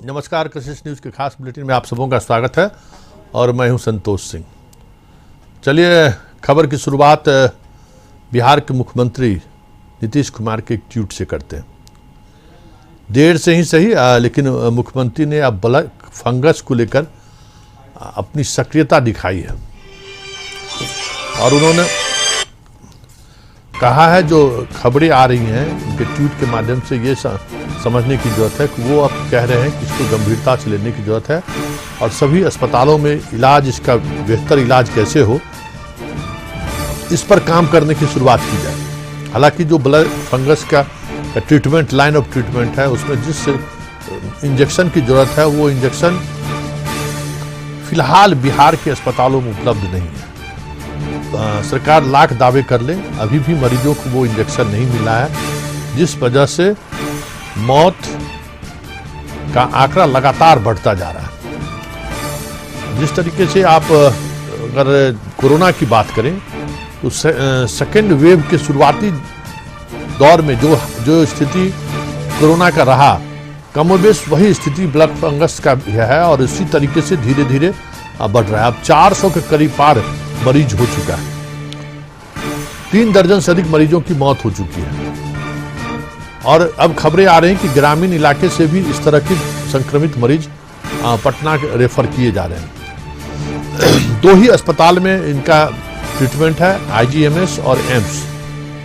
नमस्कार, कशिश न्यूज़ के खास बुलेटिन में आप सबों का स्वागत है और मैं हूं संतोष सिंह। चलिए खबर की शुरुआत बिहार के मुख्यमंत्री नीतीश कुमार के एक ट्वीट से करते हैं। देर से ही सही लेकिन मुख्यमंत्री ने अब ब्लैक फंगस को लेकर अपनी सक्रियता दिखाई है और उन्होंने कहा है जो खबरें आ रही हैं उनके ट्वीट के माध्यम से ये समझने की जरूरत है कि वो अब कह रहे हैं कि इसको गंभीरता से लेने की जरूरत है और सभी अस्पतालों में इलाज, इसका बेहतर इलाज कैसे हो, इस पर काम करने की शुरुआत की जाए। हालांकि जो ब्लैक फंगस का ट्रीटमेंट, लाइन ऑफ ट्रीटमेंट है, उसमें जिस इंजेक्शन की जरूरत है वो इंजेक्शन फिलहाल बिहार के अस्पतालों में उपलब्ध नहीं है। सरकार लाख दावे कर ले, अभी भी मरीजों को वो इंजेक्शन नहीं मिला है, जिस वजह से मौत का आंकड़ा लगातार बढ़ता जा रहा है। जिस तरीके से आप अगर कोरोना की बात करें तो सेकेंड वेव के शुरुआती दौर में जो स्थिति कोरोना का रहा, कमोबेश वही स्थिति ब्लैक फंगस का भी है और इसी तरीके से धीरे धीरे बढ़ रहा है। अब 400 के करीब पार मरीज हो चुका है, 3 दर्जन से अधिक मरीजों की मौत हो चुकी है और अब खबरें आ रही हैं कि ग्रामीण इलाके से भी इस तरह के संक्रमित मरीज पटना रेफर किए जा रहे हैं। 2 ही अस्पताल में इनका ट्रीटमेंट है, आईजीएमएस और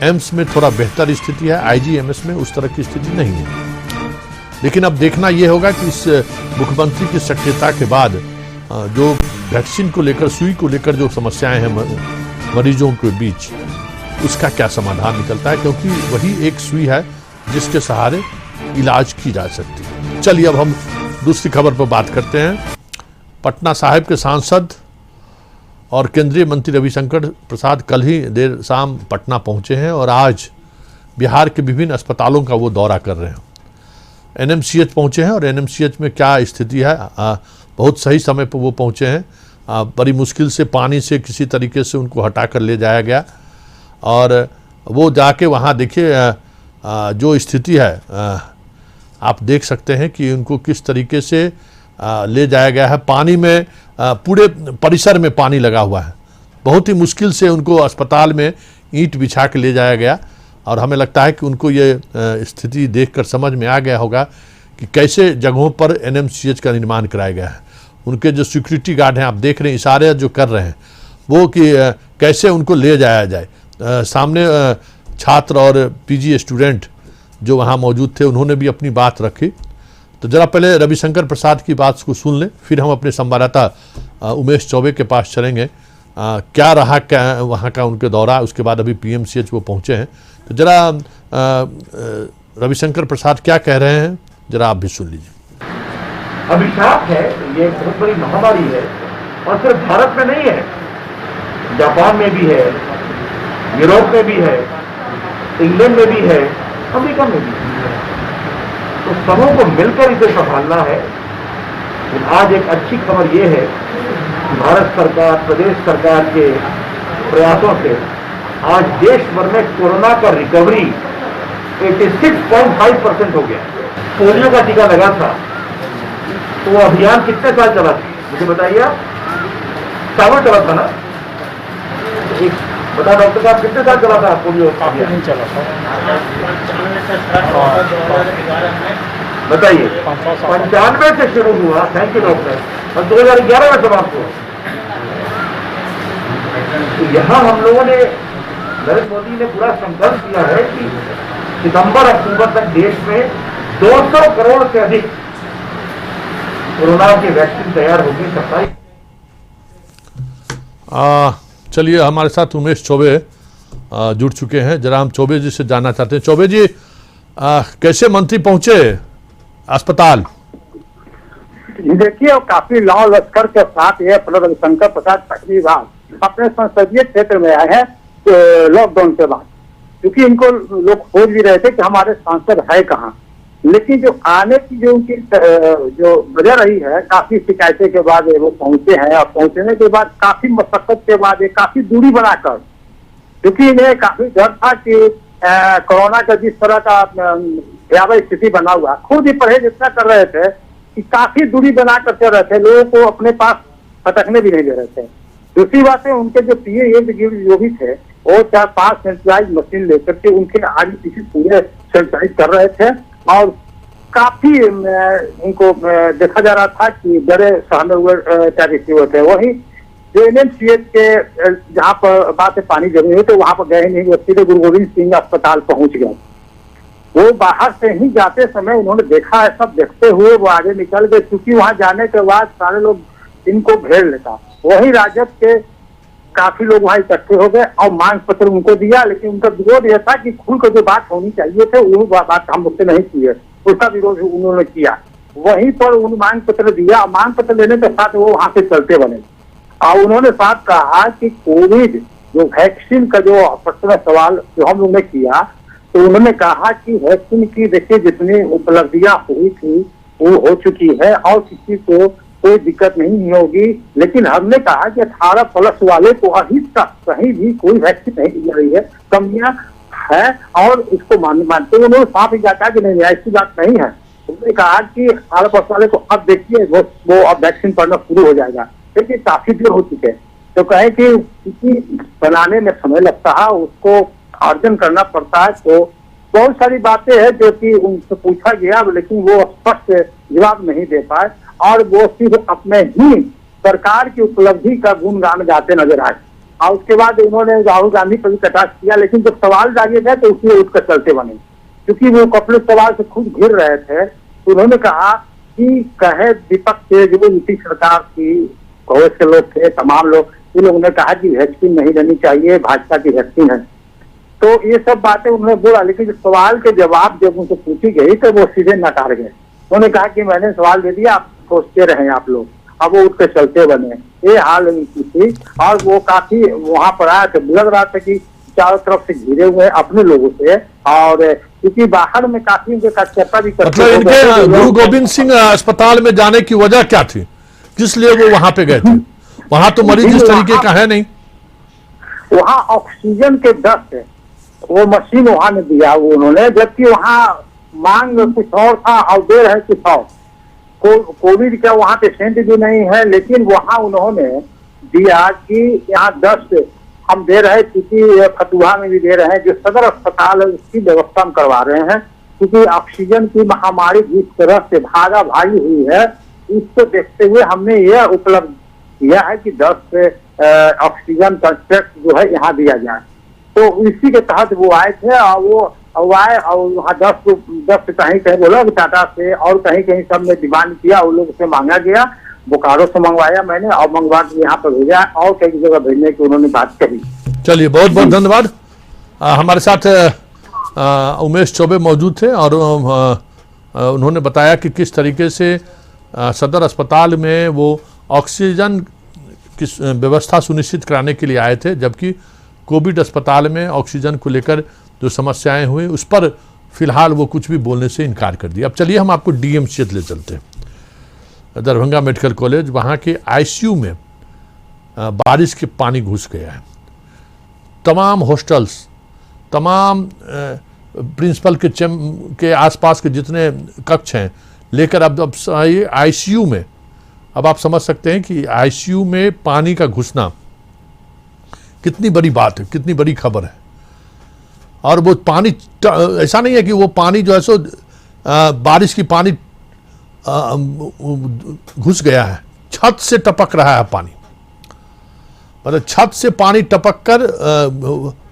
एम्स में थोड़ा बेहतर स्थिति है, आईजीएमएस में उस तरह की स्थिति नहीं है। लेकिन अब देखना यह होगा कि इस मुख्यमंत्री की सक्रियता के बाद जो वैक्सीन को लेकर, सुई को लेकर जो समस्याएं हैं मरीजों के बीच, उसका क्या समाधान निकलता है, क्योंकि वही एक सुई है जिसके सहारे इलाज की जा सकती है। चलिए अब हम दूसरी खबर पर बात करते हैं। पटना साहिब के सांसद और केंद्रीय मंत्री रविशंकर प्रसाद कल ही देर शाम पटना पहुंचे हैं और आज बिहार के विभिन्न अस्पतालों का वो दौरा कर रहे हैं। एनएमसीएच पहुंचे हैं और एनएमसीएच में क्या स्थिति है, बहुत सही समय पर वो पहुंचे हैं। बड़ी मुश्किल से पानी से किसी तरीके से उनको हटा कर ले जाया गया और वो जाके वहाँ देखिए जो स्थिति है, आप देख सकते हैं कि उनको किस तरीके से ले जाया गया है। पानी में पूरे परिसर में पानी लगा हुआ है, बहुत ही मुश्किल से उनको अस्पताल में ईंट बिछा के ले जाया गया और हमें लगता है कि उनको ये स्थिति देखकर समझ में आ गया होगा कि कैसे जगहों पर एनएमसीएच का निर्माण कराया गया है। उनके जो सिक्योरिटी गार्ड हैं, आप देख रहे हैं इशारे जो कर रहे हैं वो कि कैसे उनको ले जाया जाए। सामने छात्र और पीजी स्टूडेंट जो वहाँ मौजूद थे उन्होंने भी अपनी बात रखी। तो जरा पहले रविशंकर प्रसाद की बात को सुन लें, फिर हम अपने संवाददाता उमेश चौबे के पास चलेंगे। क्या रहा क्या वहाँ का उनके दौरा, उसके बाद अभी पीएमसीएच वो पहुँचे हैं। तो जरा रविशंकर प्रसाद क्या कह रहे हैं, जरा आप भी सुन लीजिए। अभिशाप है, ये बहुत बड़ी महामारी है और सिर्फ भारत में नहीं है, जापान में भी है, यूरोप में भी है, इंग्लैंड में भी है, अमेरिका में भी है। तो सबों को मिलकर इसे संभालना है। आज एक अच्छी खबर ये है कि भारत सरकार, प्रदेश सरकार के प्रयासों से आज देश भर में कोरोना का रिकवरी 86.5% हो गया। पोलियो का टीका लगा था तो वो अभियान कितने साल चला था, मुझे बताइए आप? सालों चला था ना? बता डॉक्टर साहब, कितने साल चला था पोलियो? काफी नहीं चला था, बताइए। 95 से शुरू हुआ, थैंक यू डॉक्टर, और 2011 में समाप्त हुआ। तो यहाँ हम लोगों ने, नरेंद्र मोदी ने पूरा संकल्प किया है कि सितंबर अक्टूबर तक देश में 200 करोड़ से अधिक कोरोना की वैक्सीन तैयार होगी। 27। चलिए हमारे साथ उमेश चौबे जुड़ चुके हैं, जरा हम चौबे जी से जानना चाहते हैं। चौबे जी, कैसे मंत्री पहुंचे अस्पताल? देखिए, काफी लाव लश्कर के साथ ये रविशंकर प्रसाद पहली बार अपने संसदीय क्षेत्र में आए हैं लॉकडाउन के बाद, क्योंकि इनको लोग खोज भी रहे थे कि हमारे सांसद है कहाँ। लेकिन जो आने की जो उनकी जो वजह रही है, काफी शिकायतें के बाद वो पहुंचे हैं और पहुंचने के बाद काफी मशक्कत के बाद काफी दूरी बनाकर, क्योंकि इन्हें काफी डर था कि कोरोना का जिस तरह का भयावह स्थिति बना हुआ, खुद ही परहेज इतना कर रहे थे कि काफी दूरी बना कर चल रहे थे, लोगों को अपने पास फटकने भी नहीं दे रहे थे। दूसरी बात है, उनके जो पीए इर्द गिर्द जो भी थे वो 4-5 सैनिटाइज मशीन लेकर के उनके आगे पीछे पूरे सैनिटाइज कर रहे थे और काफी उनको देखा जा रहा था कि बड़े सहमे हुए टैरिसी हुए थे। वही जो NMCH के जहाँ पर बात है पानी जमी हुई तो वहां पर गए नहीं, वो सीधे गुरु गोविंद सिंह अस्पताल पहुंच गए। वो बाहर से ही जाते समय उन्होंने देखा है, सब देखते हुए वो आगे निकल गए, क्योंकि वहां जाने के बाद सारे लोग इनको घेर लेता। वही राजद के काफी लोग वहां इकट्ठे हो गए और मांग पत्र उनको दिया, लेकिन उनका विरोध यह था कि खुल कर जो बात होनी चाहिए थे वो बात हम लोग से नहीं की है, उसका विरोध उन्होंने किया। वहीं पर उन्होंने मांग पत्र दिया, मांग पत्र लेने के साथ वो वहां से चलते बने और उन्होंने साथ कहा कि कोविड जो वैक्सीन का जो प्रश्न सवाल जो हम लोग ने किया, तो उन्होंने कहा कि वैक्सीन की देखिए जितनी उपलब्धियां हुई थी वो हो चुकी है और किसी को कोई दिक्कत नहीं होगी, लेकिन हमने कहा कि 18+ वाले को अभी तक कहीं भी कोई वैक्सीन नहीं मिल रही है, कमियां है और इसको मानते हुए उन्होंने साफ ही कहा कि नहीं ऐसी बात नहीं है। उन्होंने कहा कि 18+ वाले को अब देखिए वो अब वैक्सीन पड़ना शुरू हो जाएगा, लेकिन काफी देर हो चुके हैं। तो कहे कि बनाने में समय लगता है, उसको अर्जन करना पड़ता है, तो बहुत सारी बातें हैं जो कि उनसे पूछा गया लेकिन वो स्पष्ट जवाब नहीं दे पाए और वो सिर्फ अपने ही सरकार की उपलब्धि का गुणगान गाते नजर आए। और उसके बाद उन्होंने राहुल गांधी पर भी कटाक्ष किया, लेकिन जब सवाल दागे गए तो उसमें उठकर चलते बने, क्योंकि वो अपने सवाल से खुद घिर रहे थे। तो उन्होंने कहा कि कहे विपक्ष के जो नीति सरकार की कांग्रेस के लोग थे, तमाम लोग, इन लोगों ने कहा कि वैक्सीन नहीं देनी चाहिए, भाजपा की वैक्सीन है, तो ये सब बातें उन्होंने बोला। लेकिन सवाल के जवाब जब उनसे पूछी गई तो वो सीधे नकार गए। उन्होंने कहा कि मैंने सवाल दे दिया, आप सोचते रहे आप लोग। अब वो उठकर चलते बने, ये हाल उनकी थी। और वो काफी वहां पर आया तो लग रहा था कि चारों तरफ से घिरे हुए अपने लोगों से, और क्योंकि बाहर में काफी उनके चर्चा भी मतलब इनके गुरु गोविंद सिंह अस्पताल में जाने की वजह क्या थी, किस लिए वो वहां पे गए थे? वहां तो मरीज इस तरीके का है नहीं। वहां ऑक्सीजन के 10 वो मशीन वहां ने दिया वो उन्होंने, जबकि वहां मांग कुछ और था और दे रहे कुछ और। कोविड का वहां पेशेंट भी नहीं है, लेकिन वहां उन्होंने दिया कि यहाँ 10 हम दे रहे, क्योंकि फतुहा में भी दे रहे हैं, जो सदर अस्पताल है उसकी व्यवस्था हम करवा रहे हैं, क्योंकि ऑक्सीजन की महामारी जिस तरह से भागा भागी हुई है, इसको देखते हुए हमने यह उपलब्ध किया है कि 10 ऑक्सीजन कंस्ट्रक्ट जो है यहाँ दिया जाए। तो इसी के तहत वो आए थे और वो आए और वहाँ 10 से कहीं बोला टाटा से और कहीं सबने डिमांड किया, उन लोगों से मांगा गया, बोकारो से मंगवाया मैंने और मंगवा के यहाँ पर भेजा और कई जगह भेजने की उन्होंने बात कही। चलिए बहुत बहुत धन्यवाद। हमारे साथ उमेश चौबे मौजूद थे और उन्होंने बताया कि किस तरीके से सदर अस्पताल में वो ऑक्सीजन की व्यवस्था सुनिश्चित कराने के लिए आए थे, जबकि कोविड अस्पताल में ऑक्सीजन को लेकर जो समस्याएं हुई उस पर फिलहाल वो कुछ भी बोलने से इनकार कर दिया। अब चलिए हम आपको DMCH ले चलते हैं, दरभंगा मेडिकल कॉलेज। वहाँ के ICU में बारिश के पानी घुस गया है। तमाम हॉस्टल्स, तमाम प्रिंसिपल के आसपास के जितने कक्ष हैं लेकर अब ICU में, अब आप समझ सकते हैं कि ICU में पानी का घुसना कितनी बड़ी बात है, कितनी बड़ी खबर है। और वो पानी ऐसा नहीं है कि वो पानी जो है सो बारिश की पानी घुस गया है, छत से टपक रहा है पानी, मतलब छत से पानी टपक कर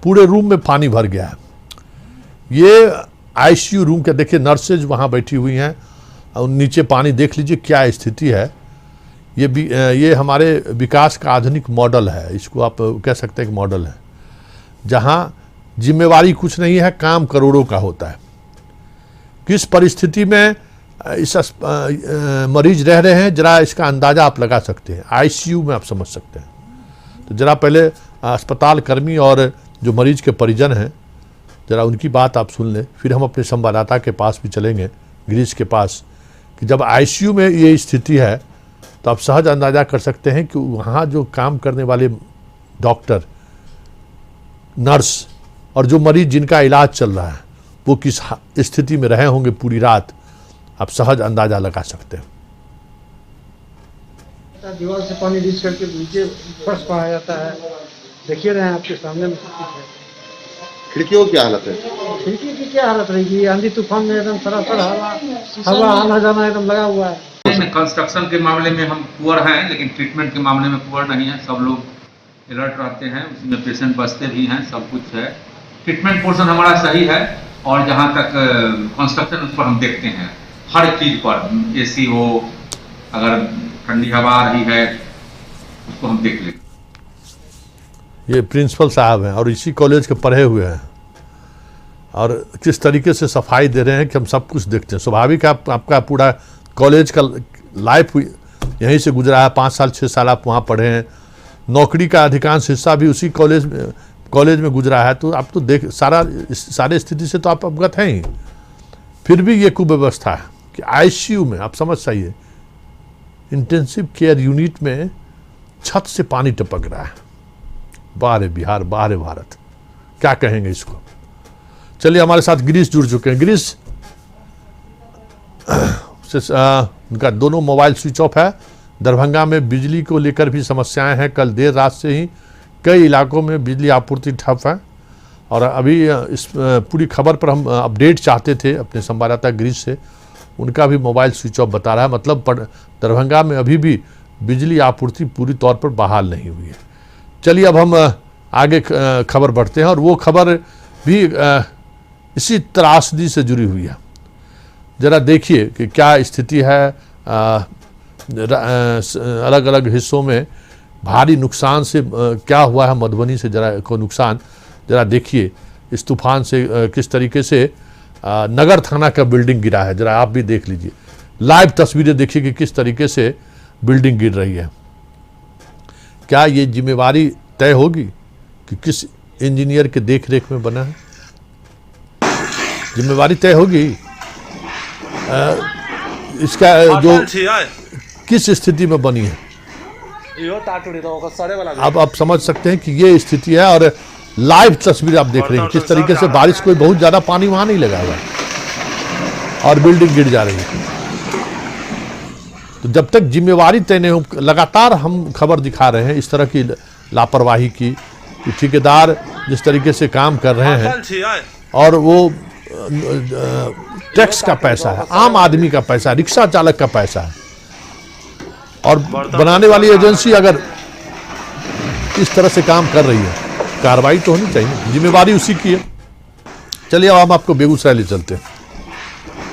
पूरे रूम में पानी भर गया है। ये ICU रूम का देखिए, नर्सेज वहाँ बैठी हुई हैं और नीचे पानी देख लीजिए क्या स्थिति है। ये हमारे विकास का आधुनिक मॉडल है, इसको आप कह सकते हैं कि मॉडल है, जहाँ जिम्मेवारी कुछ नहीं है, काम करोड़ों का होता है। किस परिस्थिति में इस मरीज रह रहे हैं जरा इसका अंदाजा आप लगा सकते हैं, ICU में आप समझ सकते हैं। तो जरा पहले अस्पताल कर्मी और जो मरीज के परिजन हैं जरा उनकी बात आप सुन लें, फिर हम अपने संवाददाता के पास भी चलेंगे, गिरीश के पास, कि जब ICU में ये स्थिति है तो आप सहज अंदाजा कर सकते हैं कि वहाँ जो काम करने वाले डॉक्टर, नर्स और जो मरीज जिनका इलाज चल रहा है वो किस स्थिति में रहे होंगे पूरी रात, आप सहज अंदाजा लगा सकते हैं। दीवार से पानी रीच करके नीचे फर्श पर आ जाता है। देखिए रहे हैं आपके सामने में सब कुछ है। खिड़कियों की क्या हालत है? खिड़की की क्या हालत रहेगी? आंधी तूफान में एकदम सरासर हवा आना जाना एकदम लगा हुआ है। इसमें कंस्ट्रक्शन के मामले में हम पुअर हैं, लेकिन ट्रीटमेंट के मामले में पुअर नहीं है। सब लोग अलर्ट रहते हैं, उसमें पेशेंट बचते भी हैं, सब कुछ है। ट्रीटमेंट पोर्शन हमारा सही है, और जहाँ तक कंस्ट्रक्शन उस पर हम देखते हैं हर चीज़ पर, एसी हो, अगर ठंडी हवा आ रही है उसको हम देख लेते हैं। ये प्रिंसिपल साहब हैं और इसी कॉलेज के पढ़े हुए हैं, और किस तरीके से सफाई दे रहे हैं कि हम सब कुछ देखते हैं। स्वाभाविक है, आपका पूरा कॉलेज का लाइफ यहीं से गुजरा है। 5 साल 6 साल आप वहाँ पढ़े हैं, नौकरी का अधिकांश हिस्सा भी उसी कॉलेज में गुजरा है, तो आप तो सारे स्थिति से तो आप अवगत हैं ही। फिर भी ये कुव्यवस्था है कि आईसीयू में आप समझ जाइए, इंटेंसिव केयर यूनिट में छत से पानी टपक रहा है। बाहर बिहार, बाहर भारत, क्या कहेंगे इसको। चलिए, हमारे साथ गिरीश जुड़ चुके हैं। गिरीश उनका दोनों मोबाइल स्विच ऑफ है। दरभंगा में बिजली को लेकर भी समस्याएं हैं। कल देर रात से ही कई इलाकों में बिजली आपूर्ति ठप है, और अभी इस पूरी खबर पर हम अपडेट चाहते थे अपने संवाददाता गिरीश से। उनका भी मोबाइल स्विच ऑफ बता रहा है, मतलब दरभंगा में अभी भी बिजली आपूर्ति पूरी तौर पर बहाल नहीं हुई है। चलिए, अब हम आगे खबर बढ़ते हैं, और वो खबर भी इसी त्रासदी से जुड़ी हुई है। ज़रा देखिए कि क्या स्थिति है। अलग अलग हिस्सों में भारी नुकसान से क्या हुआ है मधुबनी से को नुकसान ज़रा देखिए। इस तूफान से किस तरीके से नगर थाना का बिल्डिंग गिरा है, ज़रा आप भी देख लीजिए। लाइव तस्वीरें देखिए कि किस तरीके से बिल्डिंग गिर रही है। क्या ये जिम्मेवारी तय होगी कि किस इंजीनियर के देखरेख में बना है? जिम्मेवारी तय होगी इसका जो किस स्थिति में बनी है। अब आप समझ सकते हैं कि ये स्थिति है, और लाइव तस्वीर आप देख रहे हैं किस तरीके से बारिश, कोई बहुत ज्यादा पानी वहां नहीं लगा हुआ है और बिल्डिंग गिर जा रही है। तो जब तक जिम्मेवारी तय नहीं हो, लगातार हम खबर दिखा रहे हैं इस तरह की लापरवाही की, कि ठेकेदार जिस तरीके से काम कर रहे हैं, और वो टैक्स का पैसा है, आम आदमी का पैसा, रिक्शा चालक का पैसा है, और बनाने वाली एजेंसी अगर इस तरह से काम कर रही है, कार्रवाई तो होनी चाहिए, जिम्मेवारी उसी की है। चलिए, अब हम आपको बेगूसराय ले चलते हैं।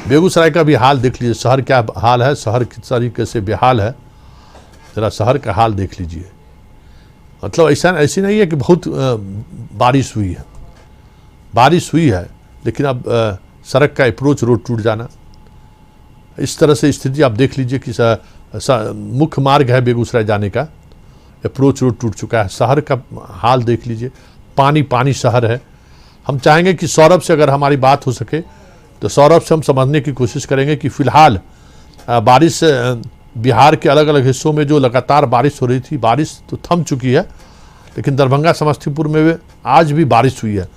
बेगूसराय का भी हाल देख लीजिए, शहर क्या हाल है, शहर किस तरीके से बेहाल है, जरा शहर का हाल देख लीजिए। मतलब ऐसी नहीं है कि बहुत बारिश हुई है, बारिश हुई है, लेकिन अब सड़क का अप्रोच रोड टूट जाना, इस तरह से स्थिति आप देख लीजिए कि मुख्य मार्ग है बेगूसराय जाने का, अप्रोच रोड टूट चुका है। शहर का हाल देख लीजिए, पानी पानी शहर है। हम चाहेंगे कि सौरभ से अगर हमारी बात हो सके तो सौरभ से हम समझने की कोशिश करेंगे कि फ़िलहाल बारिश बिहार के अलग अलग हिस्सों में जो लगातार बारिश हो रही थी, बारिश तो थम चुकी है, लेकिन दरभंगा समस्तीपुर में आज भी बारिश हुई है।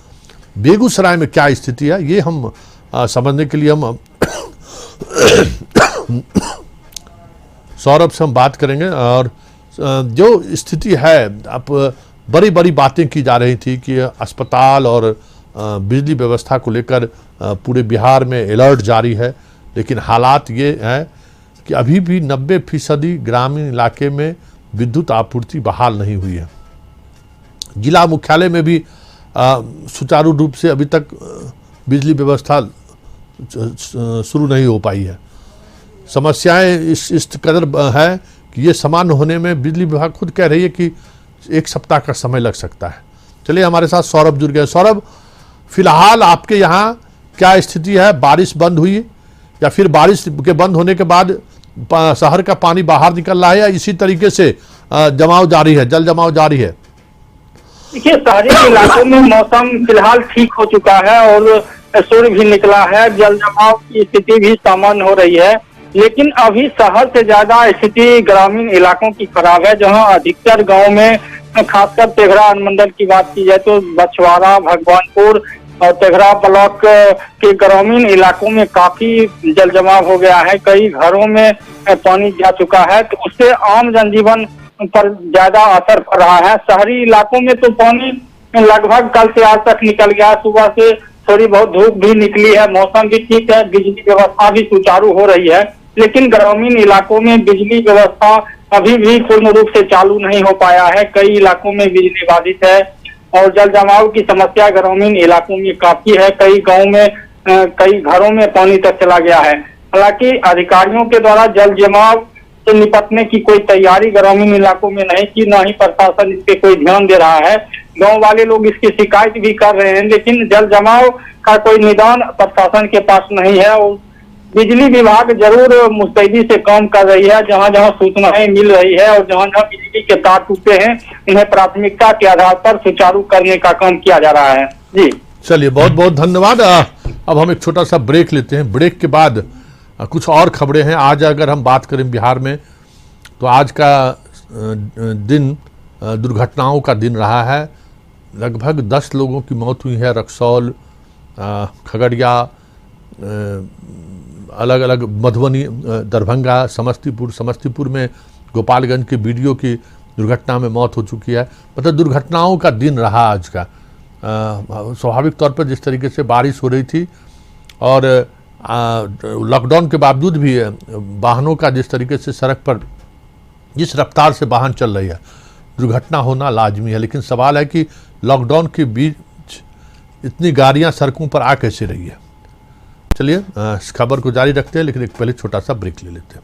बेगूसराय में क्या स्थिति है, ये हम समझने के लिए हम सौरभ से हम बात करेंगे। और जो स्थिति है, अब बड़ी बड़ी बातें की जा रही थी कि अस्पताल और बिजली व्यवस्था को लेकर पूरे बिहार में अलर्ट जारी है, लेकिन हालात ये है कि अभी भी 90% ग्रामीण इलाके में विद्युत आपूर्ति बहाल नहीं हुई है। जिला मुख्यालय में भी सुचारू रूप से अभी तक बिजली व्यवस्था शुरू नहीं हो पाई है। समस्याएं इस कदर है कि ये सामान्य होने में बिजली विभाग खुद कह रही है कि 1 सप्ताह का समय लग सकता है। चलिए, हमारे साथ सौरभ जुड़ गए। सौरभ, फिलहाल आपके यहाँ क्या स्थिति है? बारिश बंद हुई या फिर बारिश के बंद होने के बाद शहर का पानी बाहर निकल रहा है, या इसी तरीके से जमाव जारी है, जल जमाव जारी है? देखिए, शहरी इलाकों में मौसम फिलहाल ठीक हो चुका है और सूर्य भी निकला है, जल जमाव की स्थिति भी सामान्य हो रही है। लेकिन अभी शहर से ज्यादा स्थिति ग्रामीण इलाकों की खराब है, जहां अधिकतर गांव में, खासकर तेघड़ा अनुमंडल की बात की जाए तो बछवाड़ा, भगवानपुर, और तेघरा ब्लॉक के ग्रामीण इलाकों में काफी जल जमाव हो गया है। कई घरों में पानी जा चुका है, तो उससे आम जनजीवन पर ज्यादा असर पड़ रहा है। शहरी इलाकों में तो पानी लगभग कल से आज तक निकल गया। सुबह से थोड़ी बहुत धूप भी निकली है, मौसम भी ठीक है, बिजली व्यवस्था भी सुचारू हो रही है, लेकिन ग्रामीण इलाकों में बिजली व्यवस्था अभी भी पूर्ण रूप से चालू नहीं हो पाया है। कई इलाकों में बिजली बाधित है और जल जमाव की समस्या ग्रामीण इलाकों में काफी है। कई गांव में कई घरों में पानी तक चला गया है। हालांकि अधिकारियों के द्वारा जल जमाव से निपटने की कोई तैयारी ग्रामीण इलाकों में नहीं की, न ही प्रशासन इस पे कोई ध्यान दे रहा है। गांव वाले लोग इसकी शिकायत भी कर रहे हैं, लेकिन जल जमाव का कोई निदान प्रशासन के पास नहीं है। और बिजली विभाग जरूर मुस्तैदी से काम कर रही है। जहां जहां सूचनाएं मिल रही है और जहां जहां बिजली के तार टूटे हैं, उन्हें प्राथमिकता के आधार पर सुचारू करने का काम किया जा रहा है। जी चलिए, बहुत बहुत धन्यवाद। अब हम एक छोटा सा ब्रेक लेते हैं। ब्रेक के बाद कुछ और खबरें हैं। आज अगर हम बात करें बिहार में, तो आज का दिन दुर्घटनाओं का दिन रहा है। लगभग 10 लोगों की मौत हुई है। रक्सौल, खगड़िया, अलग अलग मधुबनी, दरभंगा, समस्तीपुर में गोपालगंज के बीडीओ की दुर्घटना में मौत हो चुकी है। मतलब दुर्घटनाओं का दिन रहा आज का। स्वाभाविक तौर पर जिस तरीके से बारिश हो रही थी और लॉकडाउन के बावजूद भी वाहनों का जिस तरीके से सड़क पर जिस रफ्तार से वाहन चल रही है, दुर्घटना होना लाजमी है। लेकिन सवाल है कि लॉकडाउन के बीच इतनी गाड़ियां सड़कों पर आ कैसे रही है। चलिए इस खबर को जारी रखते हैं, लेकिन एक पहले छोटा सा ब्रेक ले लेते हैं।